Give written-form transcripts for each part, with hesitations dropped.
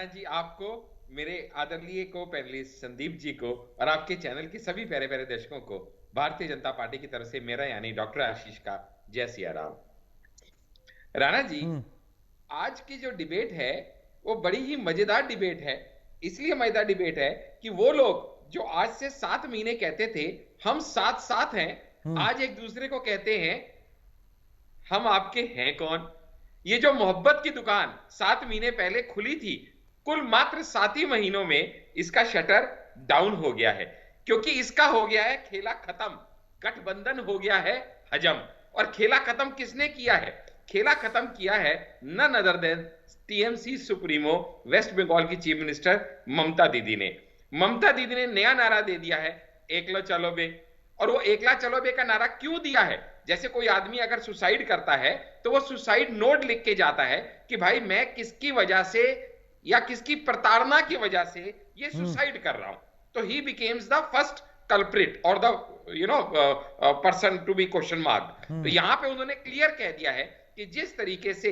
राणा जी आपको, मेरे आदरणीय को पैनलिस्ट संदीप जी को और आपके चैनल के सभी प्यारे प्यारे दर्शकों को भारतीय जनता पार्टी की तरफ से मेरा यानी डॉक्टर आशीष का जय सिया राम। राणा जी, हम्म। आज की जो डिबेट है वो बड़ी ही मजेदार डिबेट है। इसलिए मजेदार डिबेट है कि वो लोग जो आज से 7 महीने कहते थे हम साथ साथ हैं, हम्म। आज एक दूसरे को कहते हैं हम आपके हैं कौन। ये जो मोहब्बत की दुकान 7 महीने पहले खुली थी, कुल मात्र 7 ही महीनों में इसका शटर डाउन हो गया है, क्योंकि इसका हो गया है खेला खत्म, गठबंधन हो गया है हजम। और खेला खत्म किसने किया है? खेला खत्म किया है none other than TMC supremo West Bengal की चीफ मिनिस्टर ममता दीदी ने। ममता दीदी ने नया नारा दे दिया है, एकलो चलो बे। और वो एकला चलो बे का नारा क्यों दिया है? जैसे कोई आदमी अगर सुसाइड करता है तो वो सुसाइड नोट लिख के जाता है कि भाई मैं किसकी वजह से या किसकी प्रताड़ना की वजह से ये सुसाइड कर रहा हूं। तो he becomes the first culprit और the person to be question mark. तो यहां पे उन्होंने क्लियर कह दिया है कि जिस तरीके से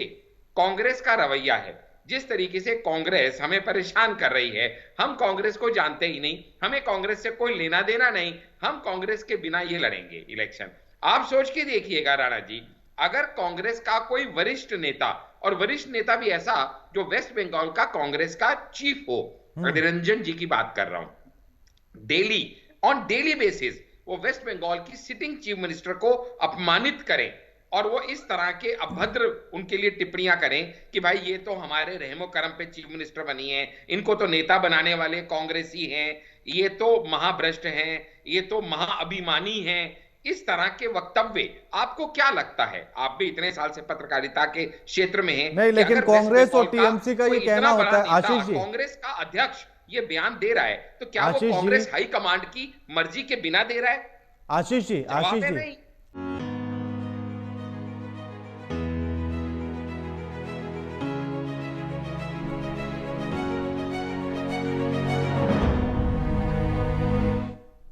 कांग्रेस का रवैया है, जिस तरीके से कांग्रेस हमें परेशान कर रही है, हम कांग्रेस को जानते ही नहीं, हमें कांग्रेस से कोई लेना देना नहीं, हम कांग्रेस के बिना ये लड़ेंगे इलेक्शन। आप सोच के देखिएगा राणा जी, अगर कांग्रेस का कोई वरिष्ठ नेता, और वरिष्ठ नेता भी ऐसा जो वेस्ट बंगाल का कांग्रेस का चीफ हो, निरंजन जी की बात कर रहा हूं, डेली ऑन डेली बेसिस वो वेस्ट बंगाल की सिटिंग चीफ मिनिस्टर को अपमानित करें और वो इस तरह के अभद्र उनके लिए टिप्पणियां करें कि भाई ये तो हमारे रहमो करम पे चीफ मिनिस्टर बनी है, इनको तो नेता बनाने वाले कांग्रेसी हैं, ये तो महाभ्रष्ट हैं, ये तो महाअभिमानी हैं, इस तरह के वक्तव्य आपको क्या लगता है? आप भी इतने साल से पत्रकारिता के क्षेत्र में हैं। नहीं, लेकिन कांग्रेस और टीएमसी का ये कहना होता है, आशीष जी, कांग्रेस का अध्यक्ष ये बयान दे रहा है तो क्या वो आशीष कांग्रेस जी, हाई कमांड की मर्जी के बिना दे रहा है? आशीष जी, आशीष जी, नहीं।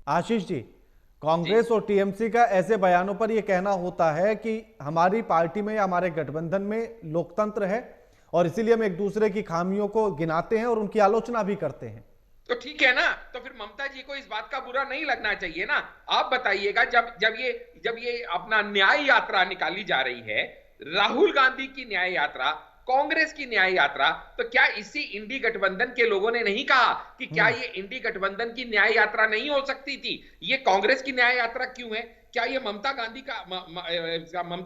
आशीष जी, कांग्रेस और टीएमसी का ऐसे बयानों पर यह कहना होता है कि हमारी पार्टी में या हमारे गठबंधन में लोकतंत्र है और इसीलिए हम एक दूसरे की खामियों को गिनाते हैं और उनकी आलोचना भी करते हैं। तो ठीक है ना, तो फिर ममता जी को इस बात का बुरा नहीं लगना चाहिए ना। आप बताइएगा, जब ये अपना न्याय यात्रा निकाली जा रही है, राहुल गांधी की न्याय यात्रा, कांग्रेस की न्याय यात्रा, तो क्या इसी इंडी गठबंधन के लोगों ने नहीं कहा कि क्या ये इंडी गठबंधन की न्याय यात्रा नहीं हो सकती थी? ये कांग्रेस की न्याय यात्रा क्यों है? क्या ये ममता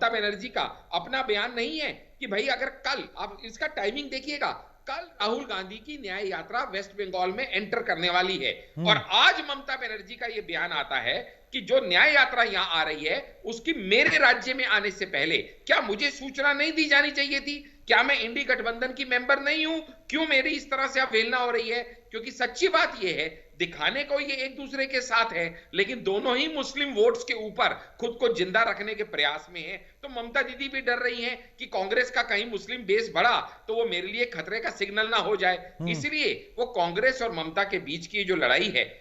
बनर्जी का अपना बयान नहीं है कि भाई अगर कल, आप इसका टाइमिंग देखिएगा, कल राहुल गांधी की न्याय यात्रा वेस्ट बंगाल में एंटर करने वाली है और आज ममता बनर्जी का यह बयान आता है कि जो न्याय यात्रा यहां आ रही है उसकी मेरे राज्य में आने से पहले क्या मुझे सूचना नहीं दी जानी चाहिए थी? क्या मैं इंडी गठबंधन की मेंबर नहीं हूं? क्यों मेरी इस तरह से अवहेलना हो रही है? क्योंकि सच्ची बात यह है, दिखाने को ये एक दूसरे के साथ है, लेकिन दोनों ही मुस्लिम वोट्स के ऊपर खुद को जिंदा रखने के प्रयास में है। तो ममता दीदी भी डर रही हैं कि कांग्रेस का कहीं मुस्लिम बेस बढ़ा तो वो मेरे लिए खतरे का सिग्नल ना हो जाए, इसलिए वो कांग्रेस और ममता के बीच की जो लड़ाई है,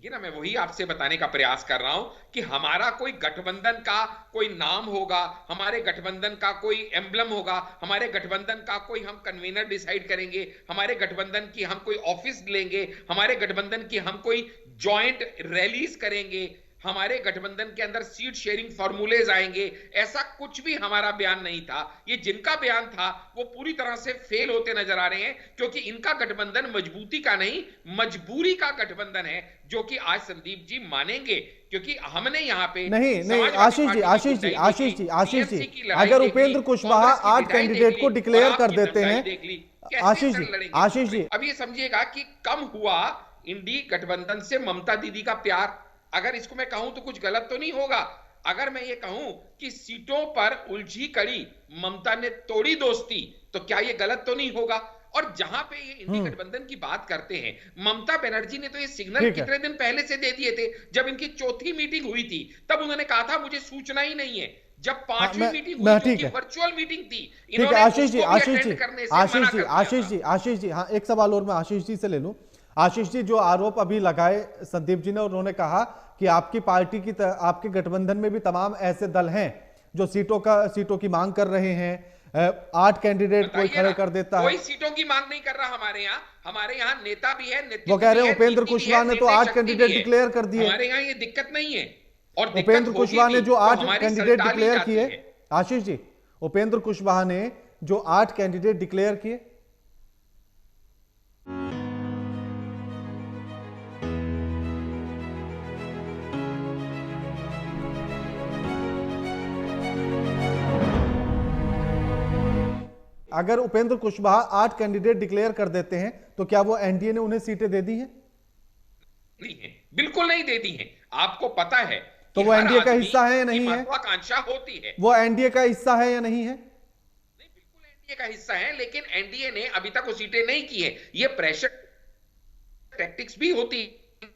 ना, मैं वही आपसे बताने का प्रयास कर रहा हूं कि हमारा कोई गठबंधन का कोई नाम होगा, हमारे गठबंधन का कोई एम्बलम होगा, हमारे गठबंधन का कोई हम कन्वीनर डिसाइड करेंगे, हमारे गठबंधन की हम कोई ऑफिस लेंगे, हमारे गठबंधन की हम कोई जॉइंट रैलीज करेंगे, हमारे गठबंधन के अंदर सीट शेयरिंग फॉर्मूलेज आएंगे, ऐसा कुछ भी हमारा बयान नहीं था। ये जिनका बयान था वो पूरी तरह से फेल होते नजर आ रहे हैं, क्योंकि इनका गठबंधन मजबूती का नहीं मजबूरी का गठबंधन है, जो कि आज संदीप जी मानेंगे, क्योंकि हमने यहाँ पे नहीं, आशीष जी, आशीष जी, आशीष जी, आशीष जी, अगर उपेंद्र कुशवाहा 8 कैंडिडेट को डिक्लेयर कर देते हैं, आशीष जी, अब ये समझिएगा कि कम हुआ इंडी गठबंधन से ममता दीदी का प्यार। अगर इसको मैं कहूं तो कुछ गलत तो नहीं होगा। अगर मैं ये कहूं कि सीटों पर उलझी कड़ी ममता ने तोड़ी दोस्ती, तो क्या ये गलत तो नहीं होगा? और जहां पे ये इंडी गठबंधन की बात करते हैं, ममता बनर्जी ने तो ये सिग्नल कितने दिन पहले से दे दिए थे। जब इनकी चौथी मीटिंग हुई थी तब उन्होंने कहा था मुझे सूचना ही नहीं है। जब 5वीं मीटिंग हुई जो कि वर्चुअल मीटिंग थी, इन्होंने आशीष जी, उसको भी अटेंड करने से मना कर दिया था। आशीष जी, हाँ, एक सवाल और मैं आशीष जी से ले लूं। आशीष जी, जो आरोप अभी लगाए संदीप जी ने, उन्होंने कहा कि आपकी पार्टी की आपके गठबंधन में भी तमाम ऐसे दल हैं जो सीटों की मांग कर रहे हैं। 8 कैंडिडेट कोई खड़े कर देता है। कोई सीटों की मांग नहीं कर रहा हमारे यहाँ नेता भी है, नेतृत्व वो कह रहे भी हैं है, उपेंद्र नीति भी कुशवाहा है, ने तो निर्णय 8 शक्ति कैंडिडेट भी है। डिक्लेयर कर दिए। हमारे यहाँ ये दिक्कत नहीं है और दिक्कत उपेंद्र होगी कुशवाहा ने भी, जो तो 8 हमारी कैंडिडेट सरकार ही डिक्लेयर जाती किए, है। आशीष जी, उपेंद्र कुशवाहा ने जो 8 कैंडिडेट डिक्लेयर किए, अगर उपेंद्र कुशवाहा 8 कैंडिडेट डिक्लेयर कर देते हैं तो क्या वो एनडीए ने उन्हें सीटें दे दी हैं? नहीं है, बिल्कुल नहीं देती हैं। आपको पता है तो कि वो हर एनडीए का आदमी हिस्सा है या की नहीं है? महत्वाकांक्षा होती है। वो एनडीए का हिस्सा है या नहीं है? नहीं, बिल्कुल एनडीए का हिस्सा है, लेकिन एनडीए ने अभी तक वो सीटें नहीं की है। ये प्रेशर टैक्टिक्स भी होती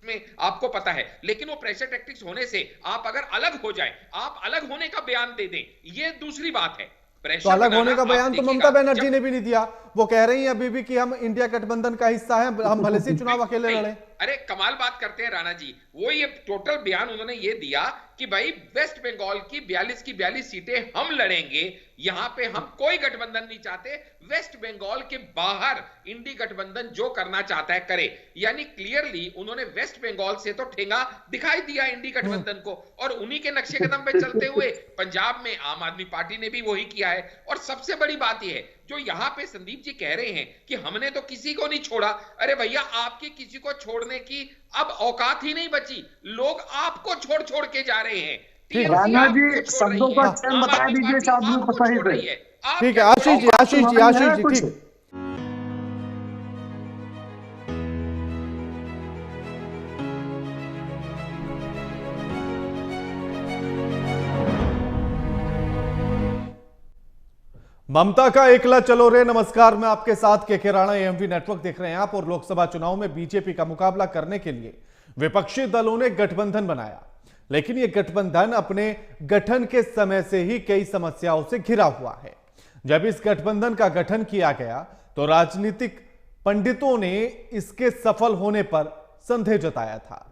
में आपको पता है, लेकिन वो प्रेशर टैक्टिक्स होने से आप अगर अलग हो जाए, आप अलग होने का बयान दे दें, ये दूसरी बात है। तो अलग होने का बयान तो ममता बनर्जी ने भी नहीं दिया। वो कह रही हैं अभी भी कि हम इंडिया गठबंधन का हिस्सा हैं, हम भले से चुनाव अकेले लड़े। अरे कमाल बात करते हैं राणा जी, वो ये टोटल बयान उन्होंने ये दिया कि भाई वेस्ट बंगाल की 42 सीटें हम लड़ेंगे, यहां पे हम कोई गठबंधन नहीं चाहते, वेस्ट बंगाल के बाहर इंडी गठबंधन जो करना चाहता है करे। यानी क्लियरली उन्होंने वेस्ट बंगाल से तो ठेंगा दिखाई दिया इंडी गठबंधन को, और उन्हीं के नक्शे कदम पे चलते हुए पंजाब में आम आदमी पार्टी ने भी वही किया है। और सबसे बड़ी बात यह है, जो यहां पे संदीप जी कह रहे हैं कि हमने तो किसी को नहीं छोड़ा, अरे भैया आपकी किसी को छोड़ने की अब औकात ही नहीं बची, लोग आपको छोड़ छोड़ के जा रहे हैं। राणा जी शब्दों का चयन बता दीजिए, शायद में पता ही है। ठीक है आशीष जी, ठीक। ममता का एकला चलो रे। नमस्कार, मैं आपके साथ के राणा, एएमवी नेटवर्क देख रहे हैं आप। और लोकसभा चुनाव में बीजेपी का मुकाबला करने के लिए विपक्षी दलों ने गठबंधन बनाया, लेकिन यह गठबंधन अपने गठन के समय से ही कई समस्याओं से घिरा हुआ है। जब इस गठबंधन का गठन किया गया तो राजनीतिक पंडितों ने इसके सफल होने पर संदेह जताया था।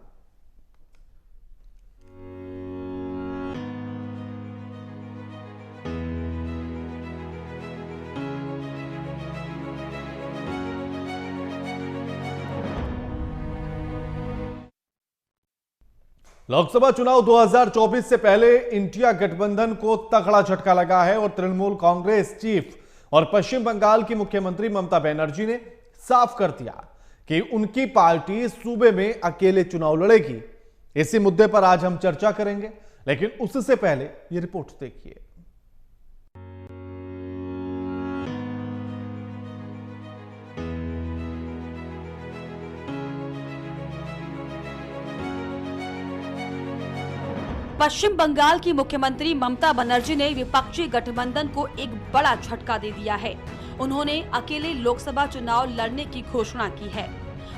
लोकसभा चुनाव 2024 से पहले इंडिया गठबंधन को तगड़ा झटका लगा है और तृणमूल कांग्रेस चीफ और पश्चिम बंगाल की मुख्यमंत्री ममता बनर्जी ने साफ कर दिया कि उनकी पार्टी सूबे में अकेले चुनाव लड़ेगी। इसी मुद्दे पर आज हम चर्चा करेंगे, लेकिन उससे पहले यह रिपोर्ट देखिए। पश्चिम बंगाल की मुख्यमंत्री ममता बनर्जी ने विपक्षी गठबंधन को एक बड़ा झटका दे दिया है। उन्होंने अकेले लोकसभा चुनाव लड़ने की घोषणा की है।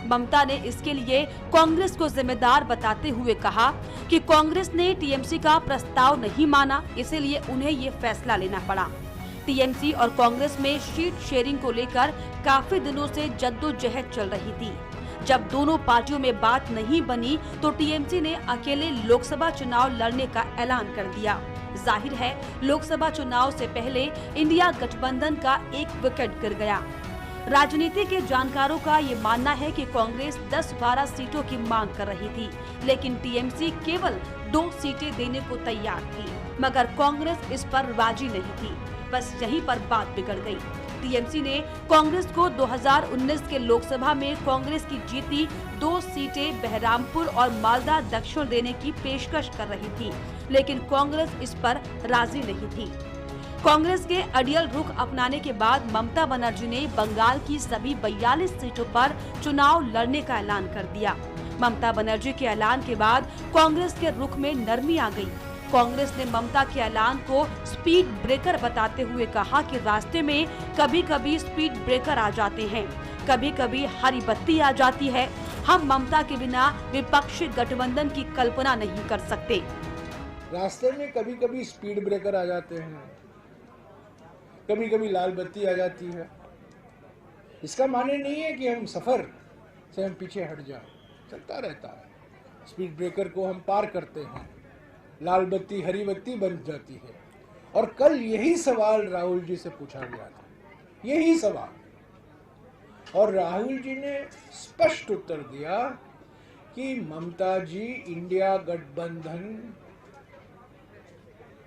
ममता ने इसके लिए कांग्रेस को जिम्मेदार बताते हुए कहा कि कांग्रेस ने टीएमसी का प्रस्ताव नहीं माना, इसीलिए उन्हें ये फैसला लेना पड़ा। टीएमसी और कांग्रेस में सीट शेयरिंग को लेकर काफी दिनों से जद्दोजहद चल रही थी। जब दोनों पार्टियों में बात नहीं बनी तो टीएमसी ने अकेले लोकसभा चुनाव लड़ने का ऐलान कर दिया। जाहिर है लोकसभा चुनाव से पहले इंडिया गठबंधन का एक विकेट गिर गया। राजनीति के जानकारों का ये मानना है कि कांग्रेस 10-12 सीटों की मांग कर रही थी, लेकिन टीएमसी केवल 2 सीटें देने को तैयार थी, मगर कांग्रेस इस पर राजी नहीं थी। बस यहीं पर बात बिगड़ गई। टीएमसी ने कांग्रेस को 2019 के लोकसभा में कांग्रेस की जीती 2 सीटें बहरामपुर और मालदा दक्षिण देने की पेशकश कर रही थी, लेकिन कांग्रेस इस पर राजी नहीं थी। कांग्रेस के अड़ियल रुख अपनाने के बाद ममता बनर्जी ने बंगाल की सभी 42 सीटों पर चुनाव लड़ने का ऐलान कर दिया। ममता बनर्जी के ऐलान के बाद कांग्रेस के रुख में नरमी आ गई। कांग्रेस ने ममता के ऐलान को स्पीड ब्रेकर बताते हुए कहा कि रास्ते में कभी कभी स्पीड ब्रेकर आ जाते हैं, कभी कभी हरी बत्ती आ जाती है। हम ममता के बिना विपक्षी गठबंधन की कल्पना नहीं कर सकते। रास्ते में कभी कभी स्पीड ब्रेकर आ जाते हैं, कभी कभी लाल बत्ती आ जाती है। इसका माने नहीं है कि हम सफर से हम पीछे हट जाए, चलता रहता है। स्पीड ब्रेकर को हम पार करते हैं, लाल बत्ती हरी बत्ती बन जाती है। और कल यही सवाल राहुल जी से पूछा गया था, यही सवाल, और राहुल जी ने स्पष्ट उत्तर दिया कि ममता जी इंडिया गठबंधन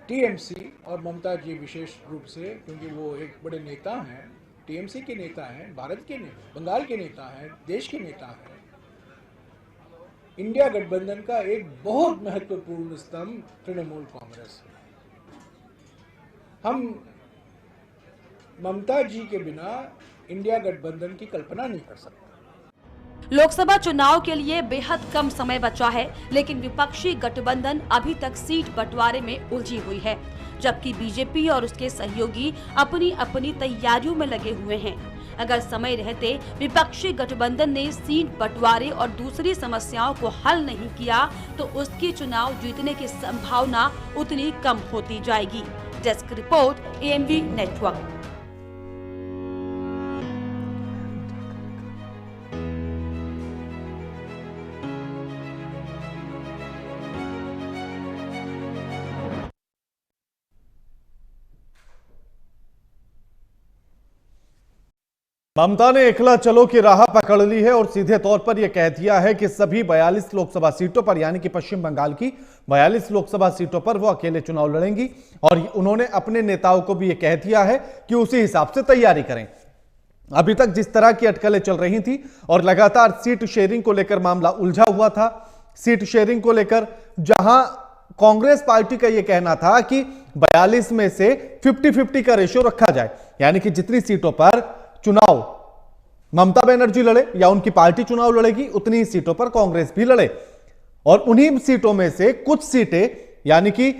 टीएमसी, और ममता जी विशेष रूप से क्योंकि वो एक बड़े नेता हैं, टीएमसी के नेता हैं, भारत के नेता, बंगाल के नेता हैं, देश के नेता हैं, इंडिया गठबंधन का एक बहुत महत्वपूर्ण स्तंभ तृणमूल कांग्रेस है। हम ममता जी के बिना इंडिया गठबंधन की कल्पना नहीं कर सकते। लोकसभा चुनाव के लिए बेहद कम समय बचा है, लेकिन विपक्षी गठबंधन अभी तक सीट बंटवारे में उलझी हुई है, जबकि बीजेपी और उसके सहयोगी अपनी अपनी तैयारियों में लगे हुए हैं। अगर समय रहते विपक्षी गठबंधन ने सीट बंटवारे और दूसरी समस्याओं को हल नहीं किया तो उसकी चुनाव जीतने की संभावना उतनी कम होती जाएगी। Desk report, AMV network. Mamata ने एकला चलो की राह पकड़ ली है और सीधे तौर पर यह कह दिया है कि सभी 42 लोकसभा सीटों पर, यानी कि पश्चिम बंगाल की 42 लोकसभा सीटों पर वो अकेले चुनाव लड़ेंगी। और उन्होंने अपने नेताओं को भी यह कह दिया है कि उसी हिसाब से तैयारी करें। अभी तक जिस तरह की अटकलें चल रही थी और लगातार सीट शेयरिंग को लेकर मामला उलझा हुआ था, सीट शेयरिंग को लेकर जहां कांग्रेस पार्टी का यह कहना था कि 42 में से 50-50 का रेशियो रखा जाए, यानी कि जितनी सीटों पर चुनाव ममता बनर्जी लड़े या उनकी पार्टी चुनाव लड़ेगी, उतनी ही सीटों पर कांग्रेस भी लड़े। और उन्हीं सीटों में से कुछ सीटें, यानी कि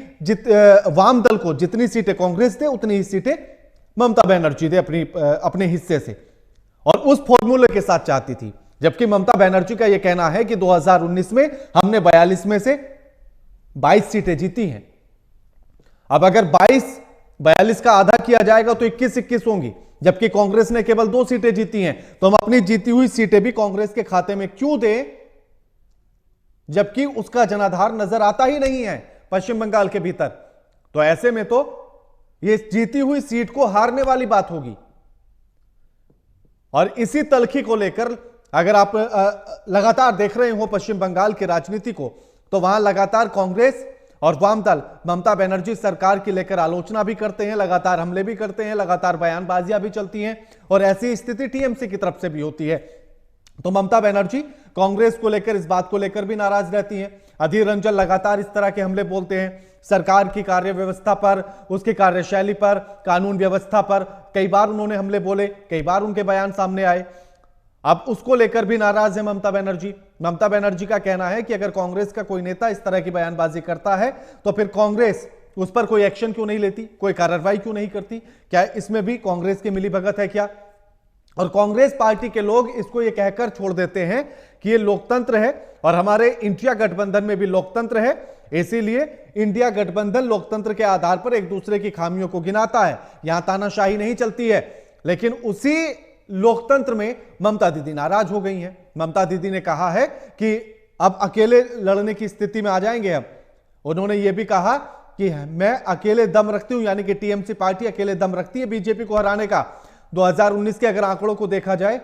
वाम दल को जितनी सीटें कांग्रेस दे उतनी ही सीटें ममता बनर्जी दे अपने हिस्से से, और उस फॉर्मूले के साथ चाहती थी। जबकि ममता बनर्जी का यह कहना है कि 2019 में हमने 42 में से 22 सीटें जीती हैं। अब अगर 42 का आधा किया जाएगा तो 21-21 होंगी, जबकि कांग्रेस ने केवल 2 सीटें जीती हैं। तो हम अपनी जीती हुई सीटें भी कांग्रेस के खाते में क्यों दें, जबकि उसका जनाधार नजर आता ही नहीं है पश्चिम बंगाल के भीतर। तो ऐसे में तो ये जीती हुई सीट को हारने वाली बात होगी। और इसी तलखी को लेकर अगर आप लगातार देख रहे हो पश्चिम बंगाल की राजनीति को, तो वहां लगातार कांग्रेस और वाम दल ममता बनर्जी सरकार की लेकर आलोचना भी करते हैं, लगातार हमले भी करते हैं, लगातार बयानबाजियां भी चलती हैं, और ऐसी स्थिति टीएमसी की तरफ से भी होती है। तो ममता बनर्जी कांग्रेस को लेकर, इस बात को लेकर भी नाराज रहती हैं। अधीर रंजन लगातार इस तरह के हमले बोलते हैं सरकार की कार्य व्यवस्था पर, उसकी कार्यशैली पर, कानून व्यवस्था पर। कई बार उन्होंने हमले बोले, कई बार उनके बयान सामने आए। अब उसको लेकर भी नाराज है ममता बनर्जी। ममता बनर्जी का कहना है कि अगर कांग्रेस का कोई नेता इस तरह की बयानबाजी करता है तो फिर कांग्रेस उस पर कोई एक्शन क्यों नहीं लेती, कोई कार्रवाई क्यों नहीं करती? क्या इसमें भी कांग्रेस की मिलीभगत है क्या? और कांग्रेस पार्टी के लोग इसको ये कहकर छोड़ देते हैं कि ये लोकतंत्र है और हमारे इंडिया गठबंधन में भी लोकतंत्र है, इसीलिए इंडिया गठबंधन लोकतंत्र के आधार पर एक दूसरे की खामियों को गिनाता है, यहां तानाशाही नहीं चलती है। लेकिन उसी लोकतंत्र में ममता दीदी नाराज हो गई हैं। ममता दीदी ने कहा है कि अब अकेले लड़ने की स्थिति में आ जाएंगे। अब उन्होंने यह भी कहा कि मैं अकेले दम रखती हूं, यानी कि टीएमसी पार्टी अकेले दम रखती है बीजेपी को हराने का। 2019 के अगर आंकड़ों को देखा जाए,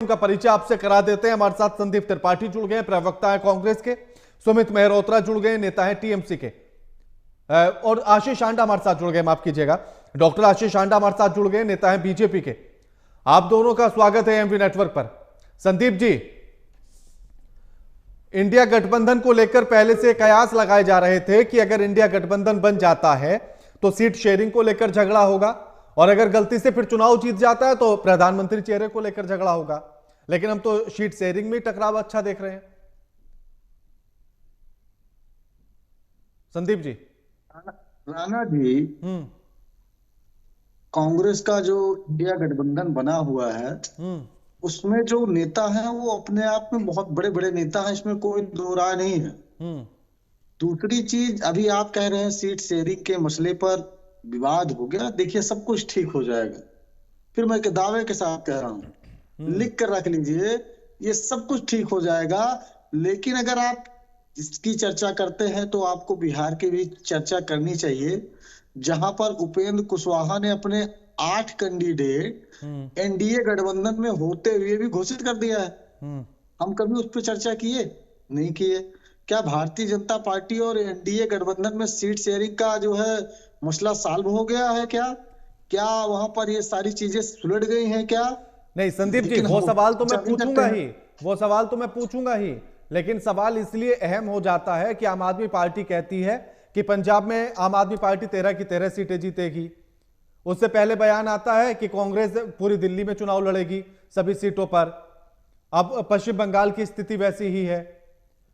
उनका परिचय आपसे करा देते हैं। हमारे साथ संदीप त्रिपाठी जुड़ गए, प्रवक्ता है कांग्रेस के, सुमित मेहरोत्रा जुड़ गए, नेता है टीएमसी के, और आशीष आंडा हमारे साथ जुड़ गए, माफ कीजिएगा, डॉक्टर आशीष आंडा हमारे साथ जुड़ गए, नेता है बीजेपी के। आप दोनों का स्वागत है एमवी नेटवर्क पर। संदीप जी, इंडिया गठबंधन को लेकर पहले से कयास लगाए जा रहे थे कि अगर इंडिया गठबंधन बन जाता है तो सीट शेयरिंग को लेकर झगड़ा होगा, और अगर गलती से फिर चुनाव जीत जाता है तो प्रधानमंत्री चेहरे को लेकर झगड़ा होगा। लेकिन हम तो सीट शेयरिंग में टकराव अच्छा देख रहे हैं। संदीप जी। राणा जी, कांग्रेस का जो इंडिया गठबंधन बना हुआ है उसमें जो नेता हैं वो अपने आप में बहुत बड़े बड़े नेता हैं, इसमें कोई दो राय नहीं है। दूसरी चीज, अभी आप कह रहे हैं सीट शेयरिंग के मसले पर विवाद हो गया, देखिए सब कुछ ठीक हो जाएगा। फिर मैं एक दावे के साथ कह रहा हूं, लिख कर रख लीजिए, ये सब कुछ ठीक हो जाएगा। लेकिन अगर आप इसकी चर्चा करते हैं तो आपको बिहार की भी चर्चा करनी चाहिए, जहां पर उपेंद्र कुशवाहा ने अपने 8 कैंडिडेट एनडीए गठबंधन में होते हुए भी घोषित कर दिया है। हम कभी उस पर चर्चा किए? नहीं किए। क्या भारतीय जनता पार्टी और एनडीए गठबंधन में सीट शेयरिंग का जो है मसला सॉल्व हो गया है? क्या वहां पर ये सारी चीजें सुलझ गई हैं क्या? नहीं संदीप जी, वो सवाल तो मैं पूछूंगा ही, लेकिन सवाल इसलिए अहम हो जाता है कि आम आदमी पार्टी कहती है कि पंजाब में आम आदमी पार्टी 13 की 13 सीटें जीतेगी। उससे पहले बयान आता है कि कांग्रेस पूरी दिल्ली में चुनाव लड़ेगी सभी सीटों पर। अब पश्चिम बंगाल की स्थिति वैसी ही है।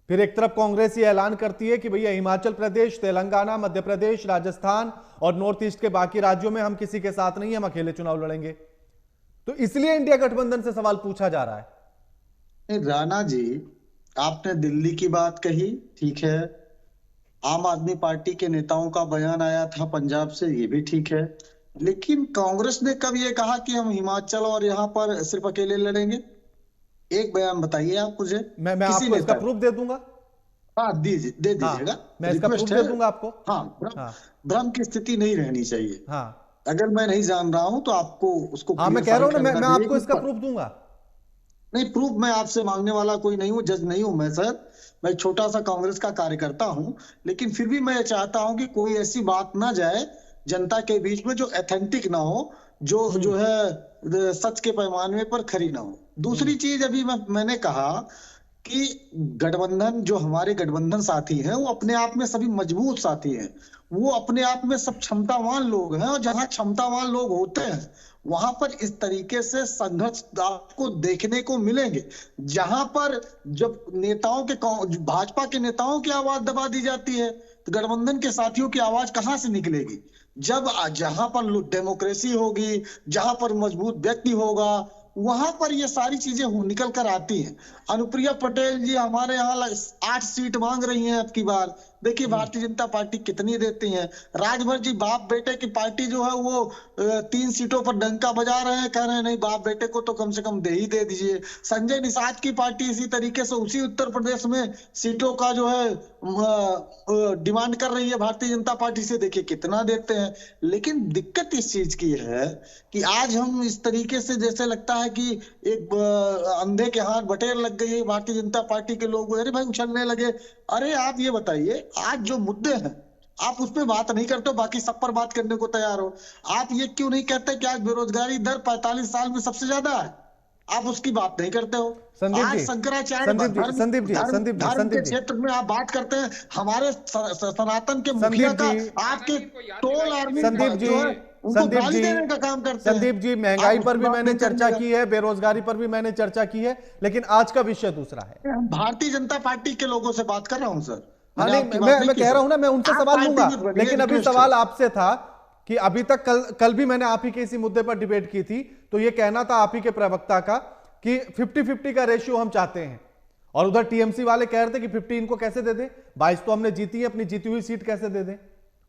फिर एक तरफ कांग्रेस ये ऐलान करती है कि भैया हिमाचल प्रदेश, तेलंगाना, मध्य प्रदेश, राजस्थान और नॉर्थ ईस्ट के बाकी राज्यों में हम किसी के साथ नहीं, हम अकेले चुनाव लड़ेंगे। तो इसलिए इंडिया गठबंधन से सवाल पूछा जा रहा है। राणा जी, आपने दिल्ली की बात कही, ठीक है। आम आदमी पार्टी के नेताओं का बयान आया था पंजाब से, ये भी ठीक है। लेकिन कांग्रेस ने कब ये कहा कि हम हिमाचल और यहाँ पर सिर्फ अकेले लड़ेंगे? एक बयान बताइए आप मुझे। मैं आपको इसका प्रूफ दे दूंगा। हाँ, दे दीजिएगा। मैं इसका प्रूफ दे दूंगा आपको। हाँ, भ्रम की स्थिति नहीं रहनी चाहिए। हाँ, अगर मैं नहीं जान रहा हूं तो आपको उसको, हाँ मैं कह रहा हूं ना, मैं आपको इसका प्रूफ दूंगा। नहीं, प्रूफ मैं आपसे मांगने वाला कोई नहीं हूं, जज नहीं हूं मैं सर। मैं छोटा सा कांग्रेस का कार्यकर्ता हूं, लेकिन फिर भी मैं चाहता हूं कि कोई ऐसी बात ना जाए जनता के बीच में जो एथेंटिक ना हो, जो है सच के पैमाने पर खरी ना हो। दूसरी चीज, अभी मैंने कहा कि गठबंधन, जो हमारे गठबंधन साथी हैं वो अपने आप में सभी मजबूत साथी हैं, वो अपने आप में सब क्षमतावान लोग हैं। और जहां क्षमतावान लोग होते हैं वहां पर इस तरीके से संघर्ष आपको देखने को मिलेंगे। जहां पर जब नेताओं के, भाजपा के नेताओं की आवाज दबा दी जाती है तो गठबंधन के साथियों की आवाज कहां से निकलेगी? जहां पर डेमोक्रेसी होगी, जहां पर मजबूत व्यक्ति होगा, वहां पर ये सारी चीजें निकल कर आती हैं। अनुप्रिया पटेल जी हमारे यहाँ 8 सीट मांग रही हैं अब की बार। देखिए भारतीय जनता पार्टी कितनी देती है। राजभर जी बाप बेटे की पार्टी जो है वो 3 सीटों पर डंका बजा रहे हैं, कह रहे हैं नहीं बाप बेटे को तो कम से कम दे ही दे दीजिए। संजय निषाद की पार्टी इसी तरीके से उसी उत्तर प्रदेश में सीटों का जो है डिमांड कर रही है भारतीय जनता पार्टी से, देखिए कितना देते हैं। लेकिन दिक्कत इस चीज की है कि आज हम इस तरीके से, जैसे लगता है कि एक अंधे के हाथ बटेर लग गई है भारतीय जनता पार्टी के लोग, अरे भाई उछलने लगे। अरे आप ये बताइए, आज जो मुद्दे हैं आप उस पर बात नहीं करते हो, बाकी सब पर बात करने को तैयार हो। आप ये क्यों नहीं कहते कि आज बेरोजगारी दर 45 साल में सबसे ज्यादा है? आप उसकी बात नहीं करते हो। आज शंकराचार्य धर्म के क्षेत्र में आप बात करते हैं, हमारे सनातन के मुखिया का आपके टोल आर्मी देने का काम करते हैं। संदीप जी, महंगाई पर भी मैंने चर्चा की है, बेरोजगारी पर भी मैंने चर्चा की है, लेकिन आज का विषय दूसरा है। भारतीय जनता पार्टी के लोगों से बात कर रहा हूं सर। हाँ नहीं, मैं कह रहा हूं ना, मैं उनसे सवाल लूंगा, लेकिन अभी सवाल आपसे था कि अभी तक कल भी मैंने आप ही के इसी मुद्दे पर डिबेट की थी, तो ये कहना था आप ही के प्रवक्ता का कि 50-50 का रेशियो हम चाहते हैं, और उधर टीएमसी वाले कह रहे थे कि 50 इनको कैसे दे दें, 22 तो हमने जीती है, अपनी जीती हुई सीट कैसे दे दें।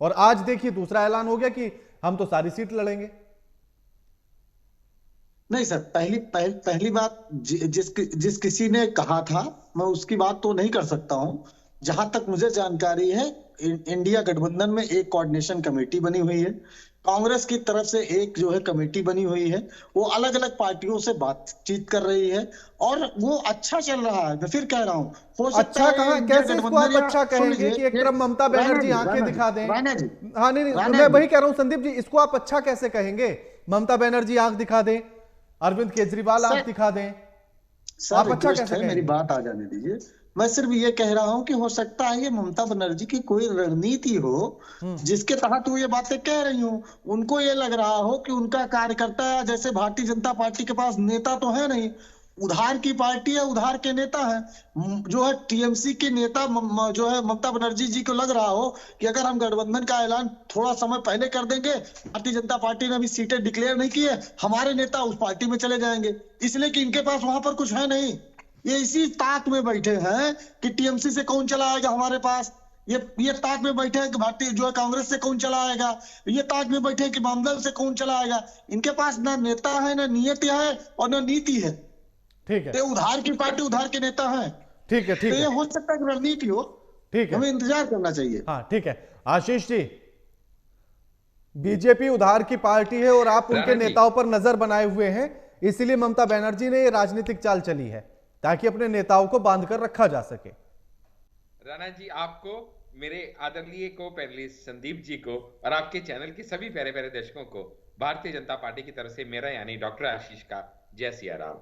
और आज देखिए दूसरा ऐलान हो गया कि हम तो सारी सीट लड़ेंगे। नहीं सर, पहली बात, जिस किसी ने कहा था मैं उसकी बात तो नहीं कर सकता हूं। जहां तक मुझे जानकारी है, इंडिया गठबंधन में एक कोऑर्डिनेशन कमेटी बनी हुई है, कांग्रेस की तरफ से एक जो है कमेटी बनी हुई है, वो अलग अलग पार्टियों से बातचीत कर रही है और वो अच्छा चल रहा है। मैं फिर कह रहा हूँ, हो सकता अच्छा कहाँ, कैसे इसको आप अच्छा कहेंगे कि एक तरफ ममता बनर्जी आंखें दिखा दें? हाँ नहीं, मैं वही कह रहा हूँ संदीप जी, इसको आप अच्छा कैसे कहेंगे? ममता बनर्जी आंख दिखा दें, अरविंद केजरीवाल आंख दिखा दें, आप अच्छा कैसे कहेंगे? मेरी बात आ जाने दीजिए। मैं सिर्फ ये कह रहा हूं कि हो सकता है ये ममता बनर्जी की कोई रणनीति हो जिसके तहत वो ये बातें कह रही हूं। उनको ये लग रहा हो कि उनका कार्यकर्ता, जैसे भारतीय जनता पार्टी के पास नेता तो है नहीं, उधार की पार्टी है, उधार के नेता है। जो है टीएमसी के नेता जो है ममता बनर्जी जी को लग रहा हो कि अगर हम गठबंधन का ऐलान थोड़ा समय पहले कर देंगे, भारतीय जनता पार्टी ने अभी सीटें डिक्लेयर नहीं की है, हमारे नेता उस पार्टी में चले जाएंगे, इसलिए कि इनके पास वहां पर कुछ है नहीं। ये इसी ताक में बैठे हैं कि टीएमसी से कौन चला आएगा हमारे पास, ये ताक में बैठे हैं कि भारतीय जो है कांग्रेस से कौन चला आएगा, ये ताक में बैठे हैं कि वामदल से कौन चला आएगा। इनके पास ना नेता है, ना नियत है और ना नीति है। ठीक है, तो उधार की पार्टी, उधार के नेता है। ठीक है, ठीक तो है, ये हो सकता है कि रणनीति हो। ठीक है, हमें इंतजार करना चाहिए। हाँ ठीक है। आशीष जी, बीजेपी उधार की पार्टी है और आप उनके नेताओं पर नजर बनाए हुए हैं, इसलिए ममता बनर्जी ने ये राजनीतिक चाल चली है ताकि अपने नेताओं को बांध कर रखा जा सके। राणा जी, आपको, मेरे आदरणीय को पैनलिस्ट संदीप जी को और आपके चैनल के सभी प्यारे प्यारे दर्शकों को भारतीय जनता पार्टी की तरफ से मेरा यानी डॉक्टर आशीष का जय सिया राम।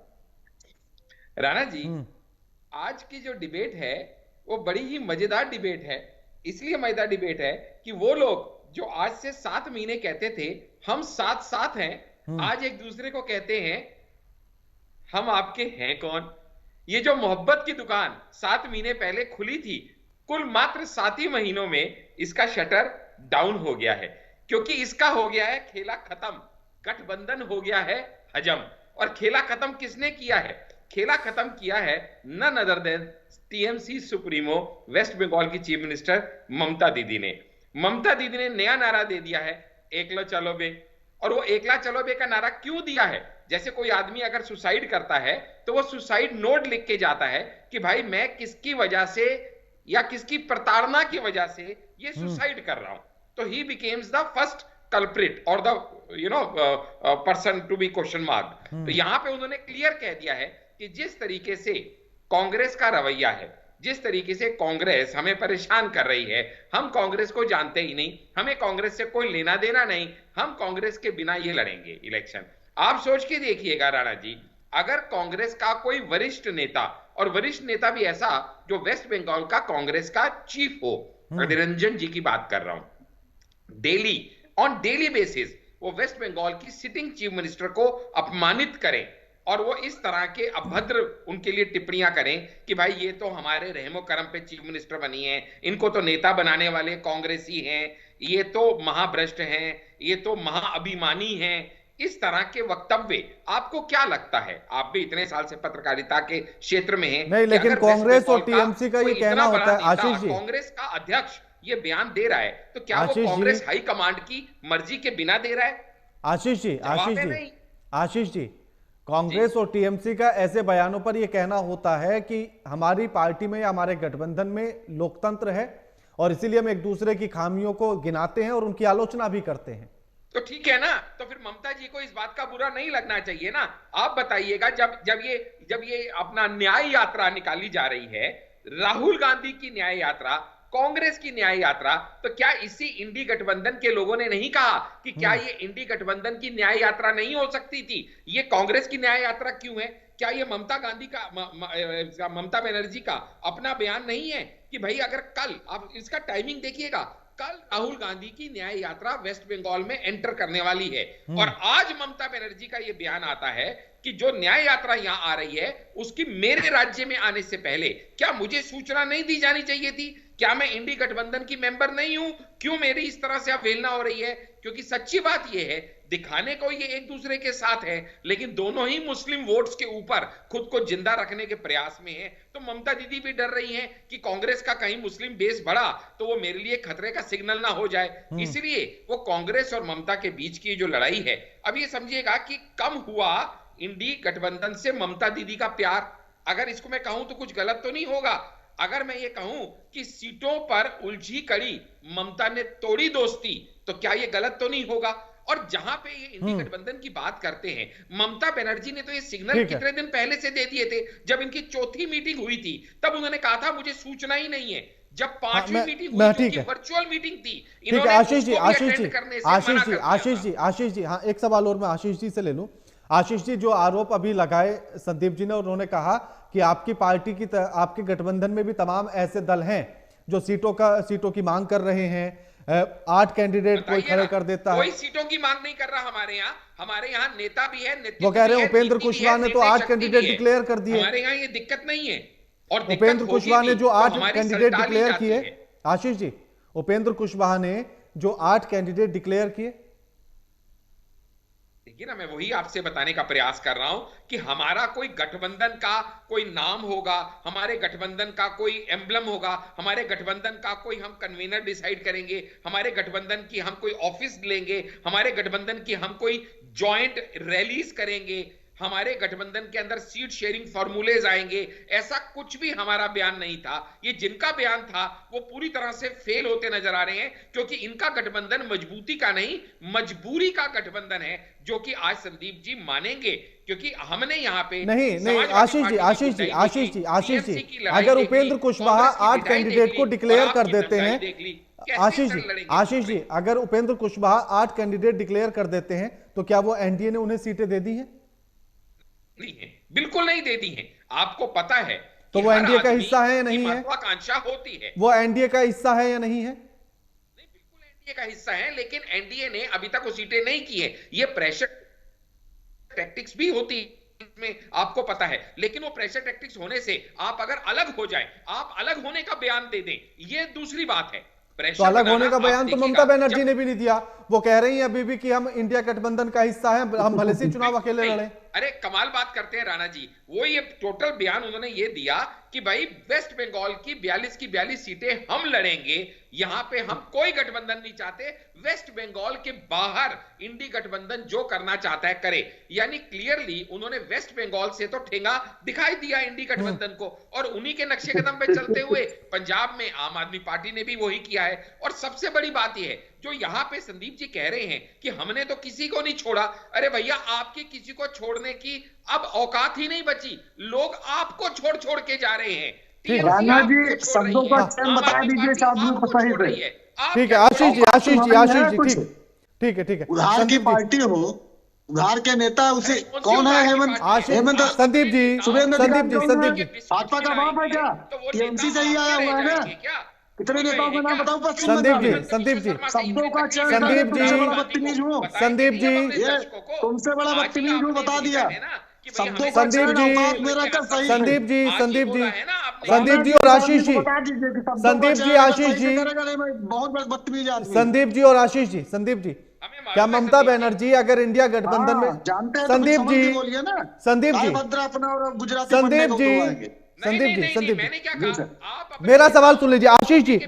राणा जी, आज की जो डिबेट है वो बड़ी ही मजेदार डिबेट है। इसलिए मजेदार डिबेट है कि वो लोग जो आज से 7 महीने कहते थे हम साथ साथ हैं, आज एक दूसरे को कहते हैं हम आपके हैं कौन। ये जो मोहब्बत की दुकान 7 महीने पहले खुली थी, कुल मात्र 7 ही महीनों में इसका शटर डाउन हो गया है, क्योंकि इसका हो गया है खेला खत्म, गठबंधन हो गया है हजम। और खेला खत्म किसने किया है? खेला खत्म किया है none other than TMC supremo West Bengal की चीफ मिनिस्टर ममता दीदी ने। ममता दीदी ने नया नारा दे दिया है, एकला चलो बे। और वो एकला चलो बे का नारा क्यों दिया है? जैसे कोई आदमी अगर सुसाइड करता है तो वो सुसाइड नोट लिख के जाता है कि भाई मैं किसकी वजह से या किसकी प्रताड़ना की वजह से ये सुसाइड कर रहा हूं। तो he becomes the first culprit और the person to be question mark. तो यहां पे उन्होंने क्लियर कह दिया है कि जिस तरीके से कांग्रेस का रवैया है, जिस तरीके से कांग्रेस हमें परेशान कर रही है, हम कांग्रेस को जानते ही नहीं, हमें कांग्रेस से कोई लेना देना नहीं, हम कांग्रेस के बिना ये लड़ेंगे इलेक्शन। आप सोच के देखिएगा राणा जी, अगर कांग्रेस का कोई वरिष्ठ नेता, और वरिष्ठ नेता भी ऐसा जो वेस्ट बंगाल का कांग्रेस का चीफ हो, निरंजन जी की बात कर रहा हूं, डेली ऑन डेली बेसिस वो वेस्ट बंगाल की सिटिंग चीफ मिनिस्टर को अपमानित करें और वो इस तरह के अभद्र उनके लिए टिप्पणियां करें कि भाई ये तो हमारे रहमो करम पे चीफ मिनिस्टर बनी है, इनको तो नेता बनाने वाले कांग्रेसी हैं, ये तो महाभ्रष्ट हैं, ये तो महाअभिमानी हैं, इस तरह के वक्तव्य आपको क्या लगता है? आप भी इतने साल से पत्रकारिता के क्षेत्र में हैं। नहीं, लेकिन कांग्रेस और टीएमसी का ये कहना होता है, आशीष जी, कांग्रेस का अध्यक्ष ये बयान दे रहा है तो क्या वो कांग्रेस हाई कमांड की मर्जी के बिना दे रहा है? आशीष जी, कांग्रेस और टीएमसी का ऐसे बयानों पर यह कहना होता है कि हमारी पार्टी में या हमारे गठबंधन में लोकतंत्र है और इसीलिए हम एक दूसरे की खामियों को गिनाते हैं और उनकी आलोचना भी करते हैं। तो ठीक है ना, तो फिर ममता जी को इस बात का बुरा नहीं लगना चाहिए ना। आप बताइएगा, जब ये अपना न्याय यात्रा निकाली जा रही है, राहुल गांधी की न्याय यात्रा, कांग्रेस की न्याय यात्रा, तो क्या इसी इंडी गठबंधन के लोगों ने नहीं कहा कि क्या ये इंडी गठबंधन की न्याय यात्रा नहीं हो सकती थी? ये कांग्रेस की न्याय यात्रा क्यों है? क्या ये ममता बनर्जी का अपना बयान नहीं है कि भाई अगर कल, आप इसका टाइमिंग देखिएगा, कल राहुल गांधी की न्याय यात्रा वेस्ट बंगाल में एंटर करने वाली है और आज ममता बनर्जी का यह बयान आता है कि जो न्याय यात्रा यहां आ रही है उसकी मेरे राज्य में आने से पहले क्या मुझे सूचना नहीं दी जानी चाहिए थी? क्या मैं इंडी गठबंधन की मेंबर नहीं हूं? क्यों मेरी इस तरह से अवहेलना हो रही है? क्योंकि सच्ची बात यह है, दिखाने को ये एक दूसरे के साथ है, लेकिन दोनों ही मुस्लिम वोट्स के ऊपर खुद को जिंदा रखने के प्रयास में है। तो ममता दीदी भी डर रही हैं कि कांग्रेस का कहीं मुस्लिम बेस बढ़ा तो वो मेरे लिए खतरे का सिग्नल ना हो जाए, इसलिए वो कांग्रेस और ममता के बीच की जो लड़ाई है, अब ये समझिएगा कि कम हुआ इंडी गठबंधन से ममता दीदी का प्यार। अगर इसको मैं कहूं तो कुछ गलत तो नहीं होगा अगर मैं ये कहूं कि सीटों पर उलझी कड़ी ममता ने तोड़ी दोस्ती, तो क्या ये गलत तो नहीं होगा? और जहां पे ये इंडी गठबंधन की बात करते हैं, ममता बनर्जी ने तो ये सिग्नल कितने दिन पहले से दे दिए थे। जब इनकी चौथी मीटिंग हुई थी तब उन्होंने कहा था मुझे सूचना ही नहीं है। जब 5वीं मीटिंग हुई थी, वर्चुअल मीटिंग थी, इन्होंने आशीष जी, हाँ, एक सवाल और मैं आशीष जी से ले लूं। आशीष जी, जो आरोप अभी लगाए संदीप जी ने, उन्होंने कहा कि आपकी पार्टी की आपके गठबंधन में भी तमाम ऐसे दल हैं जो सीटों की मांग कर रहे हैं, 8 कैंडिडेट कोई खड़े कर देता है। कोई सीटों की मांग नहीं कर रहा हमारे यहाँ नेता भी है, नेतृत्व वो कह रहे भी हैं है, उपेंद्र नीति भी कुशवाहा है, ने तो निर्णय 8 शक्ति कैंडिडेट भी है। डिक्लेयर कर दिए। हमारे यहाँ ये दिक्कत नहीं है, और दिक्कत उपेंद्र होगी कुशवाहा ने भी जो तो 8 हमारी कैंडिडेट सरकार ली डिक्लेयर जाती किए, है। आशीष जी, उपेंद्र कुशवाहा ने जो 8 कैंडिडेट डिक्लेयर किए, देखिए ना, मैं वही आपसे बताने का प्रयास कर रहा हूं कि हमारा कोई गठबंधन का कोई नाम होगा, हमारे गठबंधन का कोई एम्बलम होगा, हमारे गठबंधन का कोई हम कन्वीनर डिसाइड करेंगे, हमारे गठबंधन की हम कोई ऑफिस लेंगे, हमारे गठबंधन की हम कोई जॉइंट रैलीज करेंगे, हमारे गठबंधन के अंदर सीट शेयरिंग फॉर्मूलेज आएंगे। ऐसा कुछ भी हमारा बयान नहीं था। ये जिनका बयान था वो पूरी तरह से फेल होते नजर आ रहे हैं, क्योंकि इनका गठबंधन मजबूती का नहीं, मजबूरी का गठबंधन है, जो कि आज संदीप जी मानेंगे, क्योंकि हमने यहाँ पे नहीं आशीष जी, अगर उपेंद्र कुशवाहा 8 कैंडिडेट को डिक्लेयर कर देते हैं, आशीष जी, अगर उपेंद्र कुशवाहा 8 कैंडिडेट डिक्लेयर कर देते हैं, तो क्या वो एनडीए ने उन्हें सीटें दे दी हैं? नहीं है, बिल्कुल नहीं दे दी है। आपको पता है तो वो एनडीए का हिस्सा है या नहीं है? महत्वाकांक्षा होती है। वो एनडीए का हिस्सा है या नहीं है? नहीं, बिल्कुल एनडीए का हिस्सा है, लेकिन एनडीए ने अभी तक वो सीटें नहीं की है। ये प्रेशर टैक्टिक्स भी होती है में, आपको पता है, लेकिन वो प्रेशर टैक्टिक्स होने से आप अगर अलग हो जाए, आप अलग होने का बयान दे दें, ये दूसरी बात है। तो अलग होने का बयान तो ममता बनर्जी ने भी नहीं दिया। वो कह रही हैं अभी भी कि हम इंडिया गठबंधन का हिस्सा हैं, हम भले से चुनाव अकेले लड़े। अरे कमाल बात करते हैं राणा जी, वो ये टोटल बयान उन्होंने ये दिया कि भाई वेस्ट बंगाल की 42 सीटें हम लड़ेंगे, यहां पे हम कोई गठबंधन नहीं चाहते, वेस्ट बंगाल के बाहर इंडी गठबंधन जो करना चाहता है करे। यानी क्लियरली उन्होंने वेस्ट बंगाल से तो ठेंगा दिखाई दिया इंडी गठबंधन को, और उन्हीं के नक्शे कदम पे चलते हुए पंजाब में आम आदमी पार्टी ने भी वही किया है। और सबसे बड़ी बात यह है, जो यहां पे संदीप जी कह रहे हैं कि हमने तो किसी को नहीं छोड़ा, अरे भैया आपकी किसी को छोड़ने की अब औकात ही नहीं बची, लोग आपको छोड़ छोड़ के जा रहे हैं। राणा जी शब्दों का चयन बता दीजिए, साधु को सही पे। ठीक है आशीष जी, ठीक है उधार की पार्टी हो, उधार के नेता उसे कौन है? हेमंत संदीप जी, भाजपा का बाप है क्या? टीएमसी से ही आया हुआ है ना? कितने नेताओं का नाम बताओ पश्चिम बंगाल में? संदीप जी, शब्दों का चयन, बदतमीज हूँ संदीप जी, तुमसे बड़ा बदतमीज हूँ, बता दिया। संदीप जी और आशीष जी, बहुत बदतमीज आदमी। संदीप जी और आशीष जी, संदीप जी, क्या ममता बनर्जी अगर इंडिया गठबंधन में, जानते हैं संदीप जी, बोलिए ना, संदीप जी, अपना और गुजराती संदीप जी, संदीप जी, संदीप मैंने क्या कहा? आप मेरा सवाल सुन लीजिए। आशीष जी,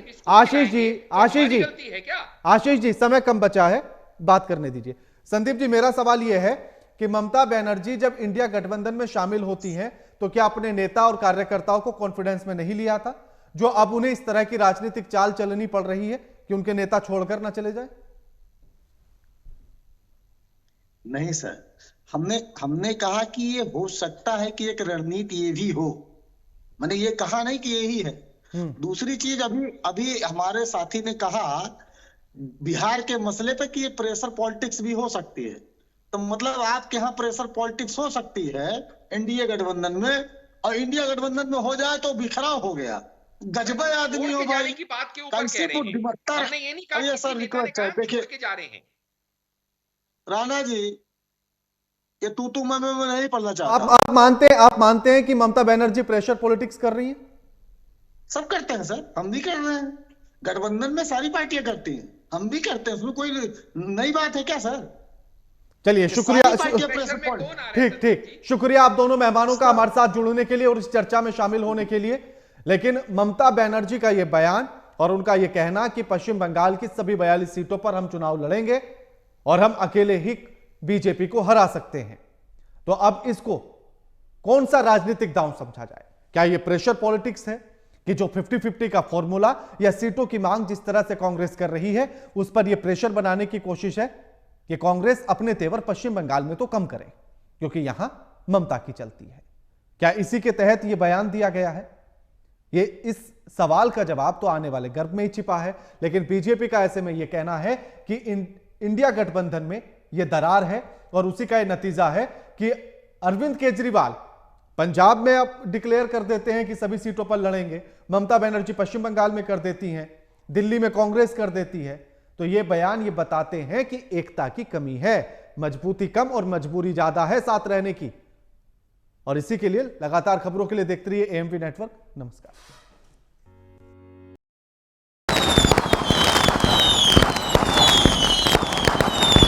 आशीष जी, समय कम बचा है, बात करने दीजिए। संदीप जी, मेरा सवाल यह है कि ममता बनर्जी जब इंडिया गठबंधन में शामिल होती हैं, तो क्या अपने नेता और कार्यकर्ताओं को कॉन्फिडेंस में नहीं लिया था, जो अब उन्हें इस तरह की राजनीतिक चाल चलनी पड़ रही है कि उनके नेता छोड़कर ना चले जाए? नहीं सर, हमने कहा कि ये हो सकता है कि एक रणनीति ये भी हो, मैंने ये कहा नहीं कि यही है। दूसरी चीज, अभी हमारे साथी ने कहा बिहार के मसले पे कि ये प्रेशर पॉलिटिक्स भी हो सकती है, तो मतलब आपके यहाँ प्रेशर पॉलिटिक्स हो सकती है एनडीए गठबंधन में, और इंडिया गठबंधन में हो जाए तो बिखराव हो गया। गजबे आदमी हो भाई, की बात के ऊपर कैसे को दिमकता है। ये सर रिक्वेस्ट है, देखिए राणा जी, ये तू मैं नहीं पढ़ना चाहता। आप मानते हैं कि ममता बनर्जी प्रेशर पॉलिटिक्स कर रही है? सब करते हैं सर, हम भी कर रहे हैं, गठबंधन में सारी पार्टियां करती हैं, हम भी करते हैं, उसमें कोई नई बात है क्या सर? चलिए, शुक्रिया, ठीक, शुक्रिया आप दोनों मेहमानों का हमारे साथ जुड़ने के लिए और इस चर्चा में शामिल होने के लिए। लेकिन ममता बनर्जी का यह बयान और उनका यह कहना कि पश्चिम बंगाल की सभी 42 सीटों पर हम चुनाव लड़ेंगे और हम अकेले ही बीजेपी को हरा सकते हैं, तो अब इसको कौन सा राजनीतिक दांव समझा जाए? क्या यह प्रेशर पॉलिटिक्स है कि जो 50-50 का फॉर्मूला या सीटों की मांग जिस तरह से कांग्रेस कर रही है, उस पर यह प्रेशर बनाने की कोशिश है कि कांग्रेस अपने तेवर पश्चिम बंगाल में तो कम करे, क्योंकि यहां ममता की चलती है? क्या इसी के तहत यह बयान दिया गया है? ये इस सवाल का जवाब तो आने वाले गर्भ में ही छिपा है, लेकिन बीजेपी का ऐसे में यह कहना है कि इंडिया गठबंधन में यह दरार है, और उसी का यह नतीजा है कि अरविंद केजरीवाल पंजाब में अब डिक्लेयर कर देते हैं कि सभी सीटों पर लड़ेंगे, ममता बनर्जी पश्चिम बंगाल में कर देती हैं, दिल्ली में कांग्रेस कर देती है। तो ये बयान ये बताते हैं कि एकता की कमी है, मजबूती कम और मजबूरी ज्यादा है साथ रहने की। और इसी के लिए लगातार खबरों के लिए देखते रहिए एएमपी नेटवर्क। नमस्कार।